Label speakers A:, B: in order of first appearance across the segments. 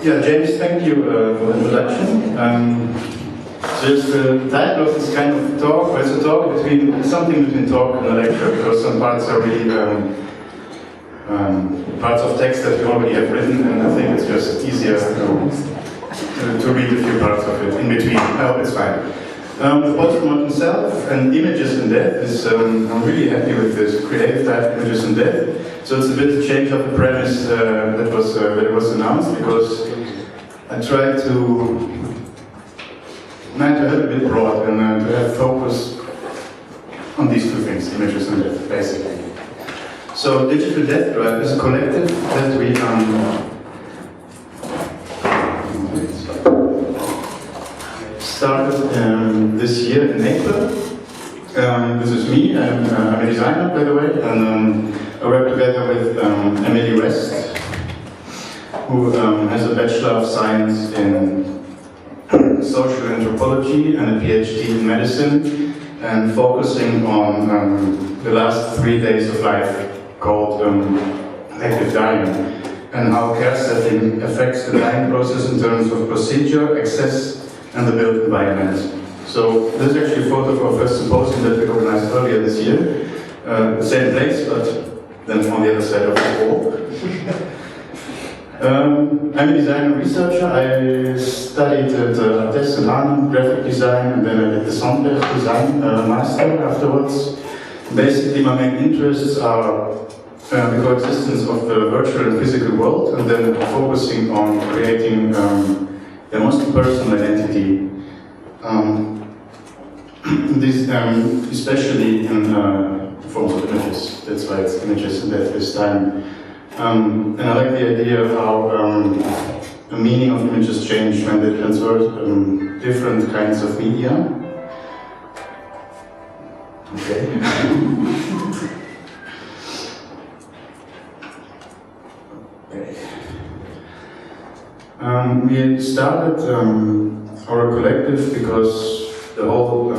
A: Yeah, James, thank you for the introduction. Just the title of this kind of talk, well, it's a talk between, something between talk and a lecture, because some parts are really parts of text that we already have written, and I think it's just easier to read a few parts of it in between. I hope it's fine. The postmodern self and images in death is, I'm really happy with this creative type, images in death. So it's a bit a change of the premise that was announced, because I tried to make it a little bit broad and to have focus on these two things, images and death, basically. So DigitalDeathDrive is a collective that we started this year in April. This is me, I'm a designer, by the way, and I work together with Emily West, who has a Bachelor of Science in Social Anthropology and a PhD in Medicine, and focusing on the last 3 days of life, called active dying, and how care setting affects the dying process in terms of procedure, access, and the built environment. So this is actually a photo of our first symposium that we organized earlier this year. The same place, but then on the other side of the wall. I'm a design and researcher. I studied at ëfan graphic design, and then I did the Sandberg design master afterwards. Basically, my main interests are the coexistence of the virtual and physical world, and then focusing on creating the most personal identity. This, especially in forms of images. That's why it's images in death this time. And I like the idea of how the meaning of images change when they transfer different kinds of media. Okay. We started our collective because the whole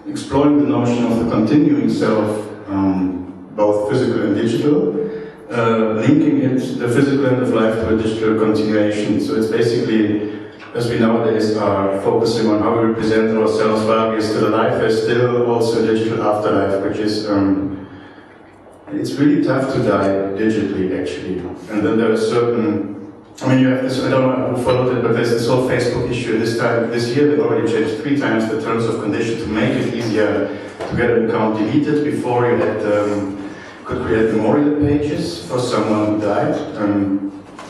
A: exploring the notion of the continuing self, both physical and digital, linking it, the physical end of life, to a digital continuation. So it's basically, as we nowadays are focusing on how we represent ourselves while we are still alive, there's still also a digital afterlife, which is, it's really tough to die digitally, actually. And then there are certain, I mean, you have this, I don't know who followed it, but there's this whole Facebook issue. This year, they already changed 3 times the terms of condition to make it easier to get an account deleted. Before, you had could create memorial pages for someone who died.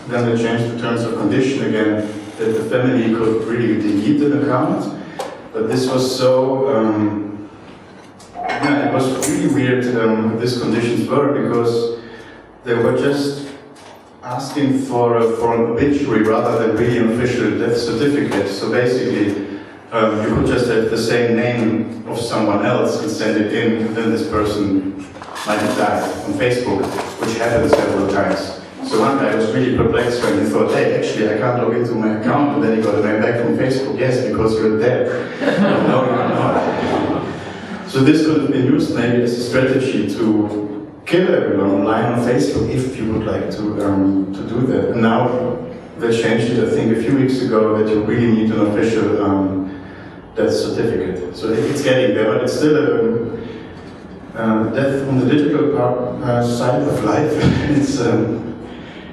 A: Then they changed the terms of condition again, that the family could really delete an account. But this was so, yeah, it was really weird what these conditions were, because they were just asking for an obituary rather than really an official death certificate. So basically, you could just have the same name of someone else and send it in, and then this person might have died on Facebook, which happened several times. So one guy was really perplexed when he thought, hey, actually I can't log into my account, and then he got a mail back from Facebook, yes, because you're dead. No, you're not. So this could have been used maybe as a strategy to kill everyone online on Facebook, if you would like to do that. And now they changed it, I think, a few weeks ago, that you really need an official death certificate. So it's getting there, but it's still death on the digital side of life.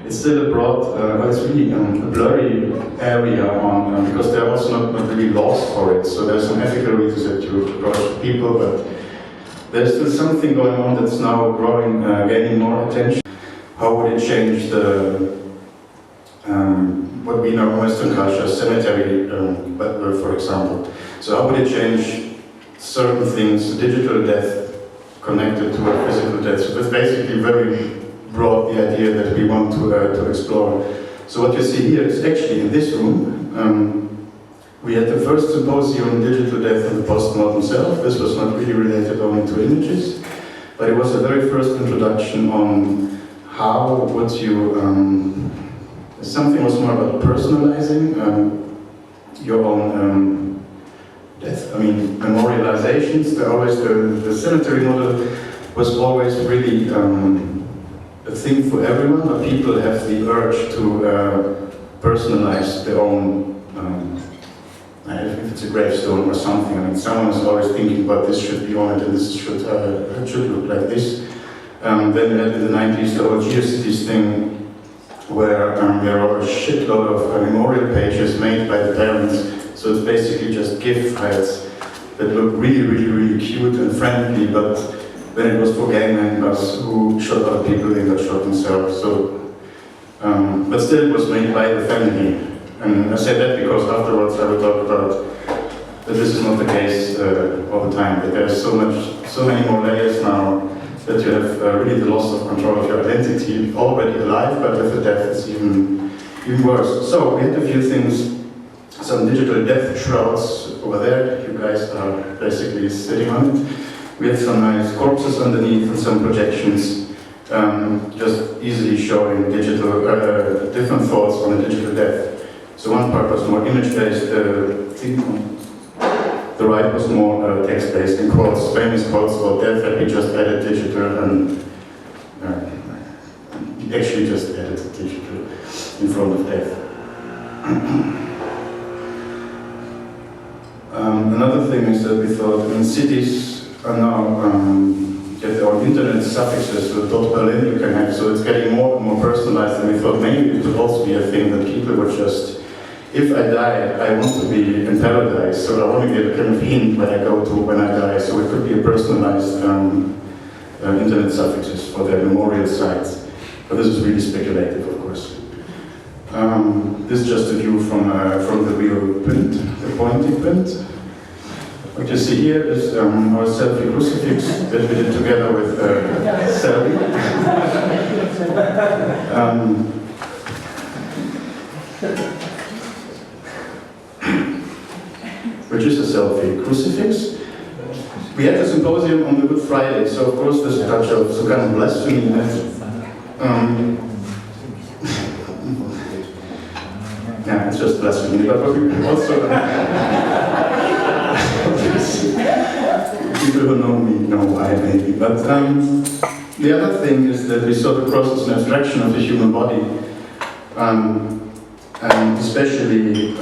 A: It's still a broad, but it's really a blurry area on, because there are also not really laws for it. So there's some ethical reasons that you approach people, but there's still something going on that's now growing, gaining more attention. How would it change the, what we know in Western culture, cemetery, for example. So how would it change certain things, digital death connected to a physical death? So that's basically very broad, the idea that we want to explore. So what you see here is actually in this room, we had the first symposium, Digital Death and the Postmodern Self. This was not really related only to images, but it was the very first introduction on how would you, something was more about personalizing your own death. mean, memorializations, the cemetery model was always really a thing for everyone, but people have the urge to personalize their own, if it's a gravestone or something. I mean, someone is always thinking about this should be on it and this should look like this. Then we had in the 90s the whole GeoCities thing, where there are a shitload of memorial pages made by the parents. So it's basically just GIF files that look really, really, really cute and friendly, but when it was for gang members who shot other people, they got shot themselves. So, but still it was made by the family. And I say that because afterwards I will talk about that this is not the case all the time, that there's so many more layers now that you have really the loss of control of your identity already alive, but with the death it's even worse. So we had a few things, some digital death shrouds over there, you guys are basically sitting on it. We had some nice corpses underneath and some projections, just easily showing digital, different thoughts on a digital death. So one part was more image-based, the right was more text-based, in quotes, famous quotes about death that we just added digital, and we actually just added digital in front of death. Another thing is that we thought, in cities are now get their own internet suffixes with .berlin you can have, so it's getting more and more personalized, and we thought maybe it would also be a thing that people would just, if I die, I want to be in paradise, so I want to get a kind of hint where I go to when I die, so it could be a personalized internet suffixes for their memorial sites. But this is really speculative, of course. This is just a view from the real PUNT, the pointing PUNT. What you see here is our selfie crucifix that we did together with Selby. Which is a selfie crucifix. We had a symposium on the Good Friday, so of course there's a touch of some kind of blasphemy in it. Yeah, it's just blasphemy, but we also people who know me know why maybe. But the other thing is that we saw the cross as an abstraction of the human body, and especially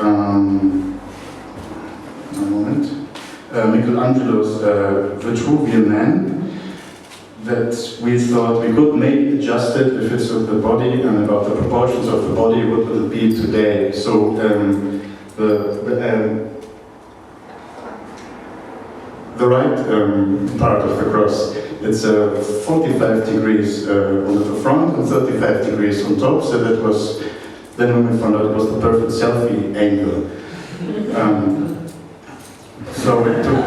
A: Michelangelo's Vitruvian Man, that we thought we could maybe adjust it if it's of the body and about the proportions of the body, what would it be today. So the right part of the cross, it's 45 degrees on the front and 35 degrees on top, so that was, then when we found out it was the perfect selfie angle. So we took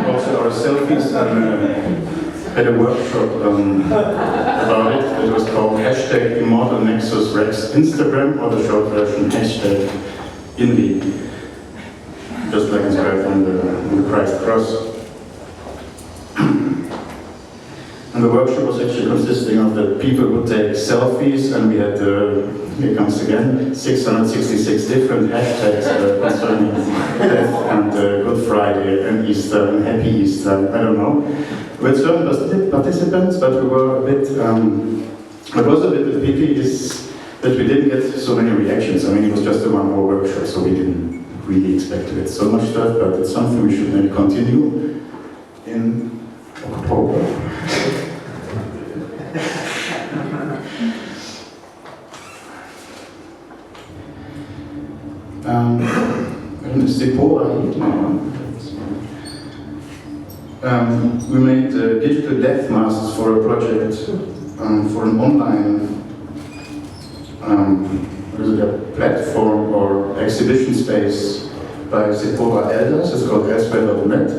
A: also our selfies and had a workshop about it. It was called #ImmortalNexusRex Instagram, or the short version #InVie, just like inscribed on the Christ cross. And the workshop was actually consisting of that people would take selfies, and we had, here comes again, 666 different hashtags concerning death and Good Friday and Easter and Happy Easter, I don't know. With certain participants, but we were a bit, what was a bit of a pity is that we didn't get so many reactions. I mean, it was just a 1 hour workshop, so we didn't really expect to get so much stuff, but it's something we should maybe continue in October. We made digital death masks for a project for an online platform or exhibition space by Sephora Elders. It's called elsewhere.net.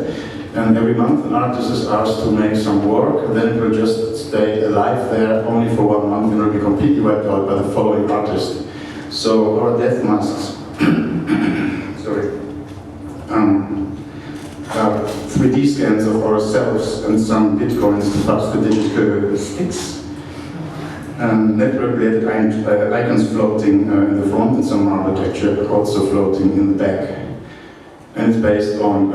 A: And every month an artist is asked to make some work, and then it will just stay alive there only for 1 month and will be completely wiped out by the following artist. So our death masks, sorry, 3D scans of ourselves and some bitcoins to pass the digital sticks. Network-related icons floating in the front and some architecture also floating in the back. and it's based on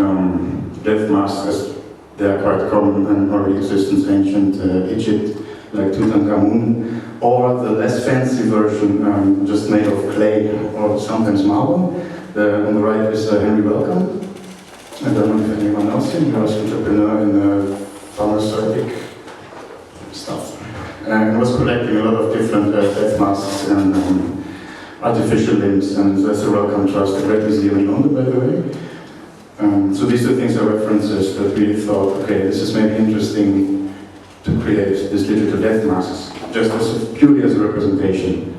A: death masks as they are quite common and already exist in ancient Egypt, like Tutankhamun, or the less fancy version, just made of clay or sometimes marble. On the right is Henry Wellcome. I don't know if anyone knows him. He was an entrepreneur in pharmaceutic stuff. And was collecting a lot of different death masks and artificial limbs, and there's a Wellcome Trust, a great museum in London, by the way. So these two things are references that we thought, okay, this is maybe interesting to create these digital death masks, just as purely as a representation.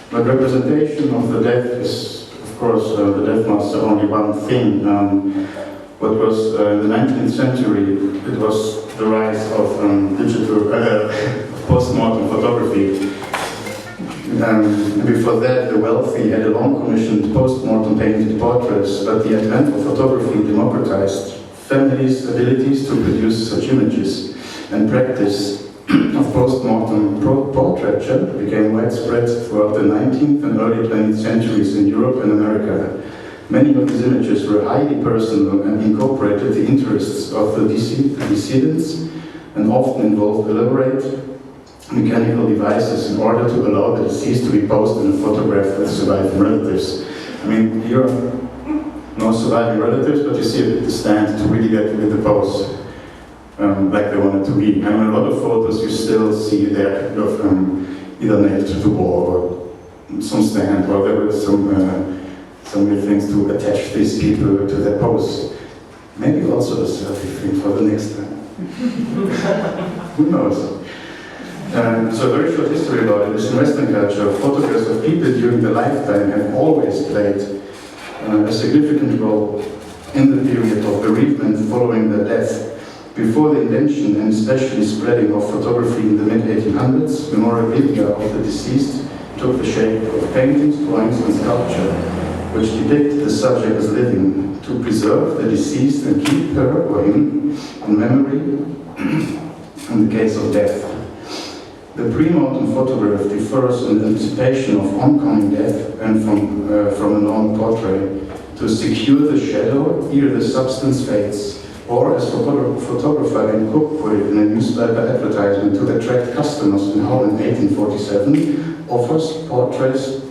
A: But representation of the death is, of course, the death masks are only one thing. What was in the 19th century, it was the rise of digital post-mortem photography. Before that, the wealthy had a long-commissioned post-mortem painted portraits, but the advent of photography democratized families' abilities to produce such images, and practice of post-mortem portraiture became widespread throughout the 19th and early 20th centuries in Europe and America. Many of these images were highly personal and incorporated the interests of the decedents, and often involved elaborate mechanical devices in order to allow the deceased to be posed in a photograph with surviving relatives. I mean, here are no surviving relatives, but you see the stand to really get with the pose like they wanted to be. And in a lot of photos you still see there of either nailed to the wall or some stand, or there were some weird things to attach these people to their pose. Maybe also a selfie thing for the next time. Who knows? So a very short history about it is in Western culture, photographs of people during their lifetime have always played a significant role in the period of bereavement following their death. Before the invention and especially spreading of photography in the mid-1800s, memorabilia of the deceased took the shape of paintings, drawings, and sculpture, which depict the subject as living, to preserve the deceased and keep her or him in memory in the case of death. The pre-mortem photograph differs in the anticipation of oncoming death and from a normal portrait to secure the shadow, either the substance fades, or as photographer and Cook put it in a newspaper advertisement to attract customers in Hull in 1847, offers portraits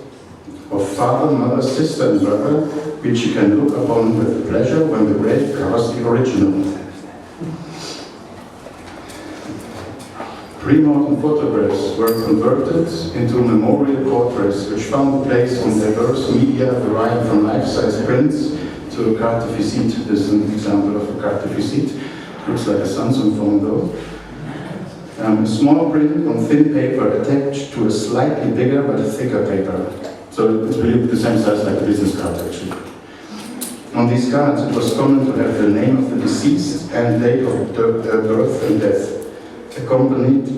A: of father, mother, sister and brother, which you can look upon with pleasure when the grave covers the original. Pre-mortem photographs were converted into memorial portraits, which found a place on diverse media varying from life-size prints to a carte de visite. This is an example of a carte de visite. Looks like a Samsung phone though. A small print on thin paper attached to a slightly bigger but thicker paper. So it's really the same size like a business card actually. On these cards it was common to have the name of the deceased and date of birth and death, accompanied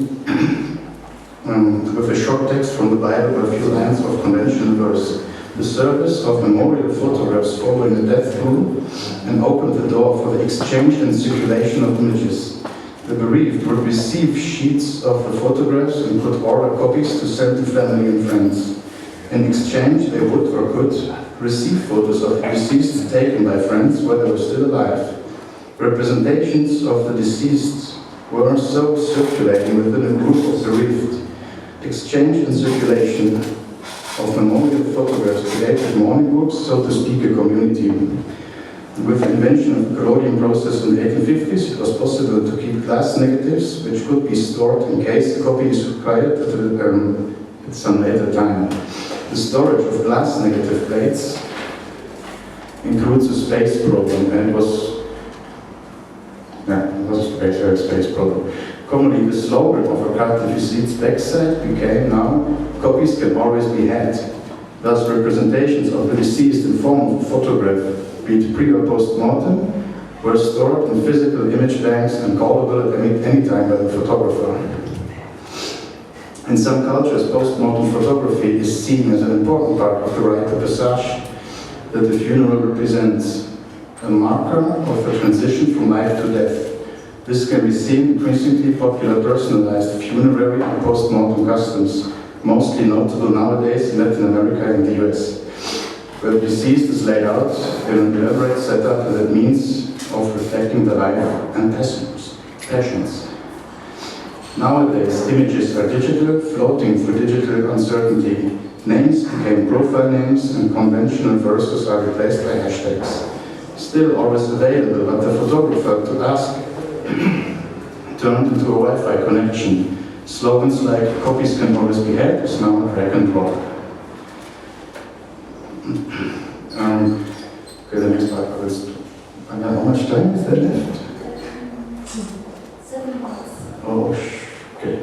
A: with a short text from the Bible or a few lines of conventional verse. The service of memorial photographs following the death grew and opened the door for the exchange and circulation of images. The bereaved would receive sheets of the photographs and could order copies to send to family and friends. In exchange, they would or could receive photos of the deceased taken by friends while they were still alive. Representations of the deceased were so circulating within a group of bereaved. Exchange and circulation of memorial photographs created mourning groups, so to speak, a community. With the invention of the collodion process in the 1850s, it was possible to keep glass negatives, which could be stored in case a copy is required at some later time. The storage of glass negative plates includes a space problem, and it was a space problem. Commonly, the slogan of a carte de visite's backside became now, copies can always be had. Thus, representations of the deceased in form of a photograph, be it pre or post-mortem, were stored in physical image banks and callable at any time by the photographer. In some cultures, post-mortem photography is seen as an important part of the rite of passage, that the funeral represents a marker of a transition from life to death. This can be seen in increasingly popular personalized funerary and post-mortem customs, mostly notable nowadays in Latin America and the US, where the deceased is laid out in an elaborate setup that means of reflecting the life and passions. Nowadays, images are digital, floating through digital uncertainty. Names became profile names and conventional verses are replaced by hashtags. Still always available, but the photographer to ask turned into a Wi-Fi connection. Slogans like "copies can always be had" is now a drag and drop. Okay, the next part is, how much time is there left?
B: 7 months.
A: Oh, okay.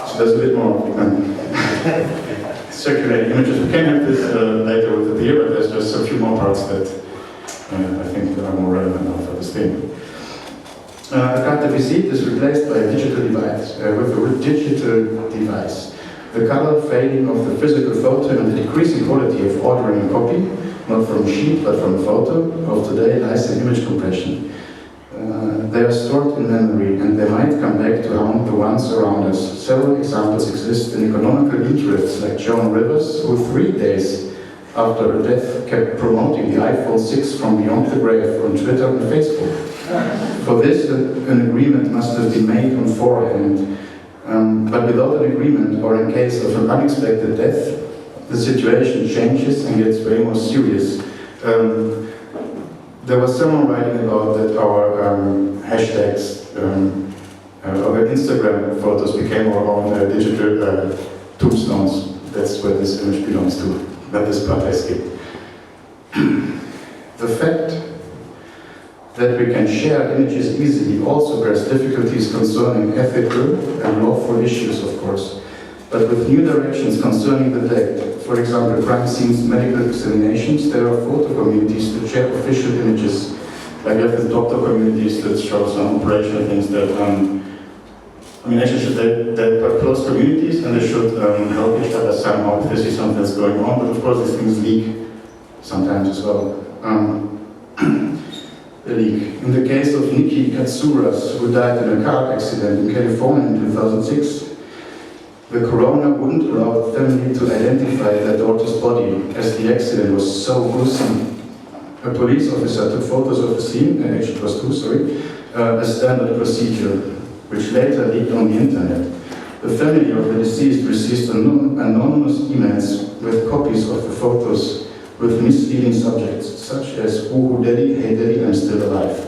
A: So there's a bit more circulating images. We can have this later with the beer, but there's just a few more parts that I think are more relevant now for this thing. A carte de visite is replaced by a digital device, with a digital device. The color fading of the physical photo and the decreasing quality of ordering a copy, not from a sheet but from a photo, of today lies in image compression. They are stored in memory and they might come back to haunt the ones around us. Several examples exist in economical interests, like Joan Rivers, who 3 days after her death kept promoting the iPhone 6 from beyond the grave on Twitter and Facebook. For this, an agreement must have been made on forehand. But without an agreement, or in case of an unexpected death, the situation changes and gets way more serious. There was someone writing about that our hashtags, our Instagram photos became our own digital tombstones. That's where this image belongs to, but this part I skipped. The fact that we can share images easily also bears difficulties concerning ethical and lawful issues, of course, but with new directions concerning the dead, for example, crime scenes, medical examinations, there are photo communities that share official images, like you have the doctor communities that show some operational things that, actually they're quite close communities and they should help each other somehow if they see something that's going on, but of course these things leak sometimes as well. In the case of Nikki Katsouras, who died in a car accident in California in 2006, the coroner wouldn't allow the family to identify their daughter's body, as the accident was so gruesome. A police officer took photos of the scene, actually it was 2, sorry, a standard procedure, which later leaked on the internet. The family of the deceased received anonymous emails with copies of the photos with misleading subjects, such as "Woohoo Daddy, hey Daddy, I'm still alive."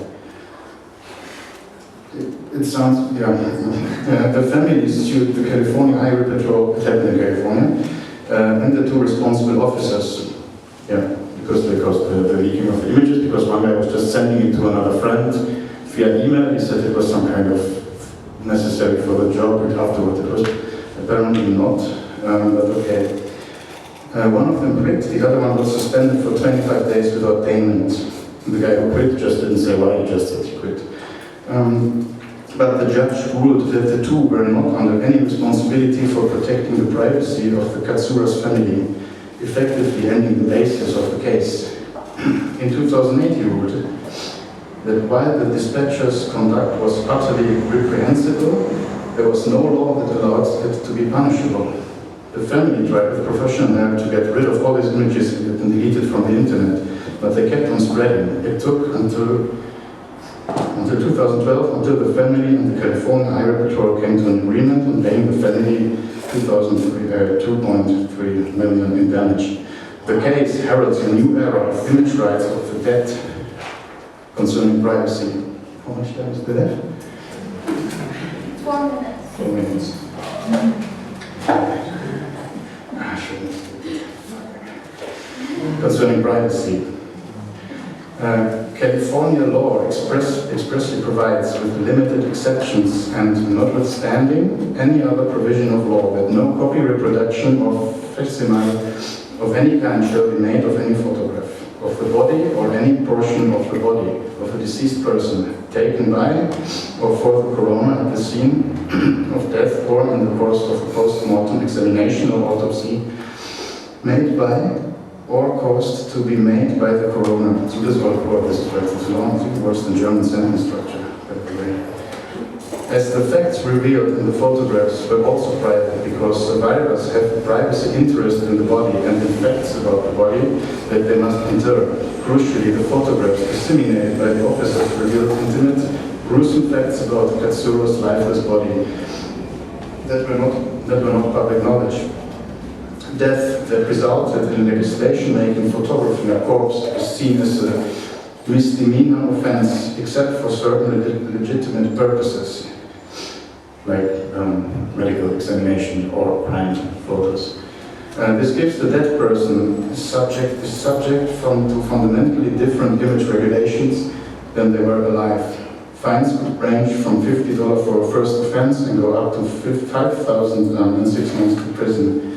A: It sounds, the family sued the California Highway Patrol, it happened in California, and the 2 responsible officers, because they caused the leaking of the images, because one guy was just sending it to another friend via email. He said it was some kind of necessary for the job, and afterwards it was apparently not, but okay. One of them quit, the other one was suspended for 25 days without payment. The guy who quit just didn't say why, he just said he quit. But the judge ruled that the 2 were not under any responsibility for protecting the privacy of the Katsouras family, effectively ending the basis of the case. In 2008 he ruled that while the dispatcher's conduct was utterly reprehensible, there was no law that allowed it to be punishable. The family tried with professional help to get rid of all these images and delete it from the internet, but they kept on spreading. It took until 2012, until the family and the California Highway Patrol came to an agreement on paying the family $2.3 million in damage. The case heralds a new era of image rights of the dead concerning privacy. How much time is there left?
B: 4 minutes.
A: 4 minutes. Concerning privacy. California law expressly provides, with limited exceptions and notwithstanding any other provision of law, that no copy, reproduction, or facsimile of any kind shall be made of any photograph of the body or any portion of the body of a deceased person taken by or for the coroner at the scene of death or in the course of a post-mortem examination or autopsy, made by or caused to be made by the coroner. So this is what this is long, it's worse than German sentence structure, by the way. As the facts revealed in the photographs were also private because survivors have privacy interest in the body and in facts about the body that they must inter. Crucially, the photographs disseminated by the officers revealed intimate, gruesome facts about Katsuro's lifeless body that were not public knowledge. Death that resulted in legislation making photographing a corpse is seen as a misdemeanor offense except for certain legitimate purposes, like medical examination or crime photos. This gives the dead person is subject to fundamentally different image regulations than they were alive. Fines could range from $50 for a first offense and go up to $5,000 and 6 months to prison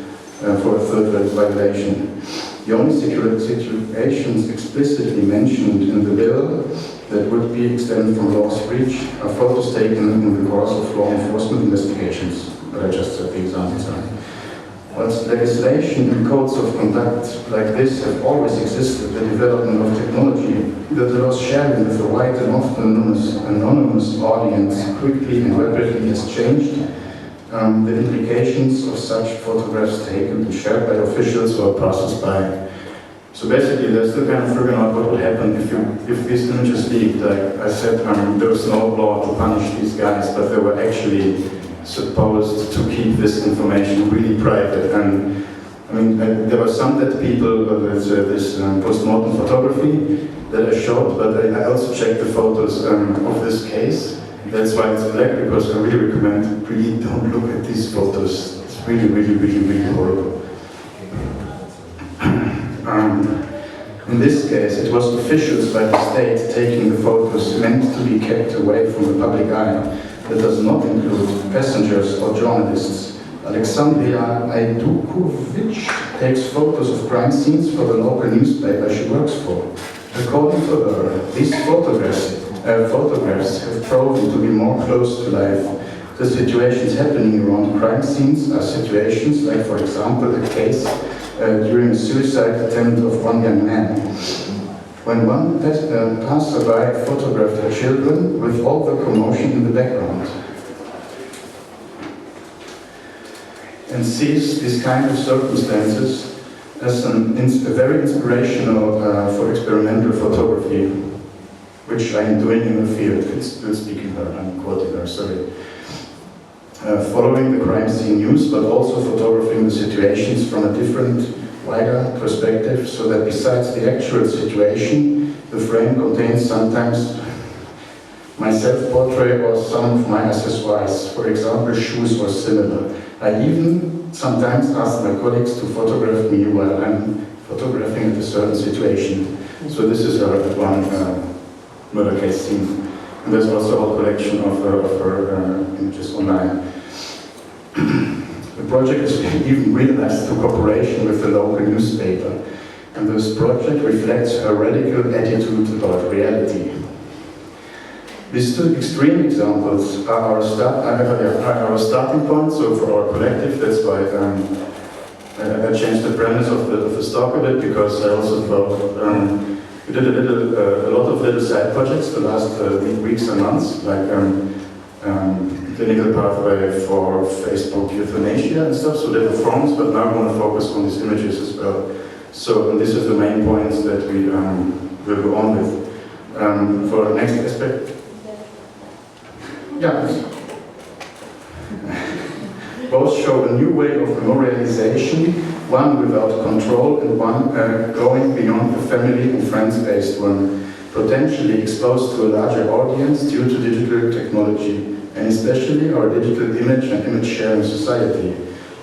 A: for a third violation. The only situations explicitly mentioned in the bill that would be extended from law's reach are photos taken in the course of law enforcement investigations, but I just said the examples. Whilst legislation and codes of conduct like this have always existed, the development of technology that allows sharing with a wide and often anonymous audience quickly and rapidly has changed the implications of such photographs taken and shared by officials or passers-by. So basically, they're still kind of figuring out what would happen if these images leaked. Like I said, there was no law to punish these guys, but they were actually supposed to keep this information really private. And I mean, there were some dead people, this post-mortem photography that I showed, but I also checked the photos of this case. That's why it's black, because I really recommend, really don't look at these photos. It's really, really, really, really horrible. In this case, it was officials by the state taking the photos meant to be kept away from the public eye. That does not include passengers or journalists. Alexandria Ajdukovic takes photos of crime scenes for the local newspaper she works for. According to her, these photographs have proven to be more close to life. The situations happening around crime scenes are situations like, for example, a case during a suicide attempt of one young man. When one passerby photographed her children with all the commotion in the background. And sees these kind of circumstances as a very inspirational for experimental photography, which I am doing in the field. It's still speaking her, I'm quoting her, sorry. Following the crime scene news, but also photographing the situations from a different, wider perspective, so that besides the actual situation, the frame contains sometimes my self-portrait or some of my accessoires, for example, shoes or similar. I even sometimes ask my colleagues to photograph me while I'm photographing a certain situation. So this is one murder case scene. And there's also a whole collection of her images online. The project is even realized through cooperation with the local newspaper. And this project reflects her radical attitude about reality. These two extreme examples are our starting point, so for our collective. That's why I changed the premise of the stock a bit, because I also thought we did a lot of little side projects the last weeks and months, like clinical pathway for Facebook euthanasia and stuff, so little forms, but now we want to focus on these images as well. So, and this is the main points that we will go on with. For the next aspect, yeah, both show a new way of memorialization, one without control and one going beyond the family and friends-based one, potentially exposed to a larger audience due to digital technology, and especially our digital image and image sharing society.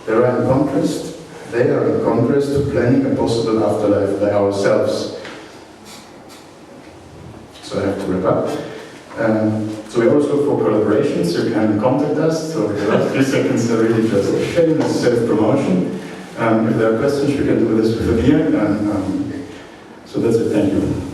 A: They are in contrast to planning a possible afterlife by ourselves. So I have to wrap up. So we also for collaborations, you can contact us. So the last few seconds are really just shameless self-promotion. If there are questions, we can do this with Amir. So that's it, thank you.